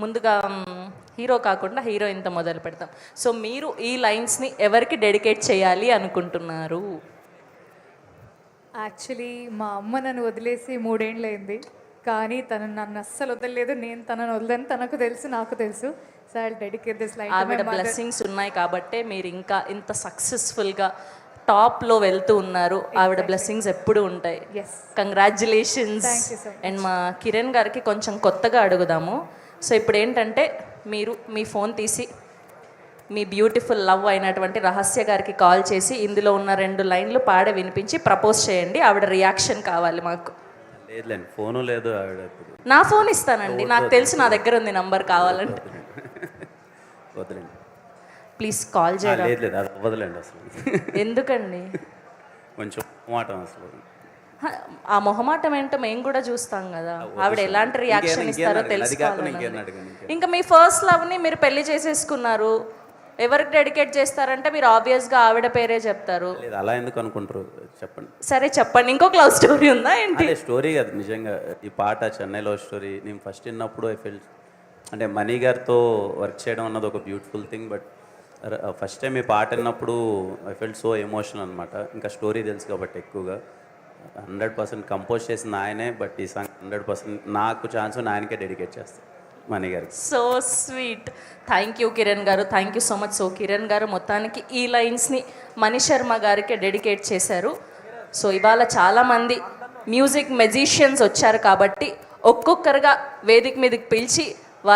ముందుగా హీరో కాకుండా హీరోయిన్తో మొదలు పెడతాం. సో మీరు ఈ లైన్స్ని ఎవరికి డెడికేట్ చేయాలి అనుకుంటున్నారు? యాక్చువల్లీ మా అమ్మ నన్ను వదిలేసి 3 ఏళ్ళైంది, కానీ తను నన్ను అస్సలు వదలలేదు. నేను తనను వదలని తనకు తెలుసు, నాకు తెలుసు. So I dedicate this line. ఆవిడ బ్లెస్సింగ్స్ ఉన్నాయి కాబట్టే మీరు ఇంకా ఇంత సక్సెస్ఫుల్గా టాప్లో వెళ్తూ ఉన్నారు. ఆవిడ బ్లెస్సింగ్స్ ఎప్పుడు ఉంటాయి. కంగ్రాచులేషన్స్. అండ్ మా కిరణ్ గారికి కొంచెం కొత్తగా అడుగుదాము. సో ఇప్పుడు ఏంటంటే మీరు మీ ఫోన్ తీసి మీ బ్యూటిఫుల్ లవ్ అయినటువంటి రహస్య గారికి కాల్ చేసి ఇందులో ఉన్న 2 లైన్లు పాడే వినిపించి ప్రపోజ్ చేయండి. ఆవిడ రియాక్షన్ కావాలి మాకు. లేదులేండి, ఫోను లేదు ఆవిడ. నా ఫోన్ ఇస్తానండి, నాకు తెలుసు, నా దగ్గర ఉంది నంబర్. కావాలంటే వదిలేండి ప్లీజ్ కాల్ చేయాలి. లేదు లేదు, అది వదలండి అసలు. ఎందుకండి కొంచెం మాటం అసలు. ఆ మొహమాటం ఏంటో మేము కూడా చూస్తాం కదా. ఆవిడ ఎలాంటి రియాక్షన్ ఇస్తారో తెలుసుకోవాలి. ఇంకా మీ ఫస్ట్ లవ్ని మీరు పెళ్లి చేసేసుకున్నారు, ఎవరికి డెడికేట్ చేస్తారంటే మీరు ఆబ్వియస్గా ఆవిడ పేరే చెప్తారు. లేదు, అలా ఎందుకు అనుకుంటారు చెప్పండి. సరే చెప్పండి, ఇంకొక లవ్ స్టోరీ ఉందా ఏంటి? స్టోరీ కాదు, నిజంగా ఈ పాట చెన్నై లవ్ స్టోరీ. నేను ఫస్ట్ విన్నప్పుడు ఐ ఫీల్ అంటే మణి గారితో వర్క్ చేయడం అన్నది ఒక beautiful thing. But first time ఈ పాట విన్నప్పుడు ఐ ఫెల్ట్ సో ఎమోషనల్ అనమాట. ఇంకా స్టోరీ తెలుసు కాబట్టి ఎక్కువగా 100% కంపోజ్ చేసిన ఆయనే. బట్ ఈ సాంగ్ 100% నాకు ఛాన్స్ ఆయనకే డెడికేట్ చేస్తాను, మణి గారికి. So sweet. Thank you Kiran గారు, thank you so much. So Kiran గారు మొత్తానికి ఈ లైన్స్ని మణి శర్మ గారికి డెడికేట్ చేశారు. సో ఇవాళ చాలామంది మ్యూజిక్ మెజిషియన్స్ వచ్చారు కాబట్టి ఒక్కొక్కరుగా వేదిక మీదకి పిలిచి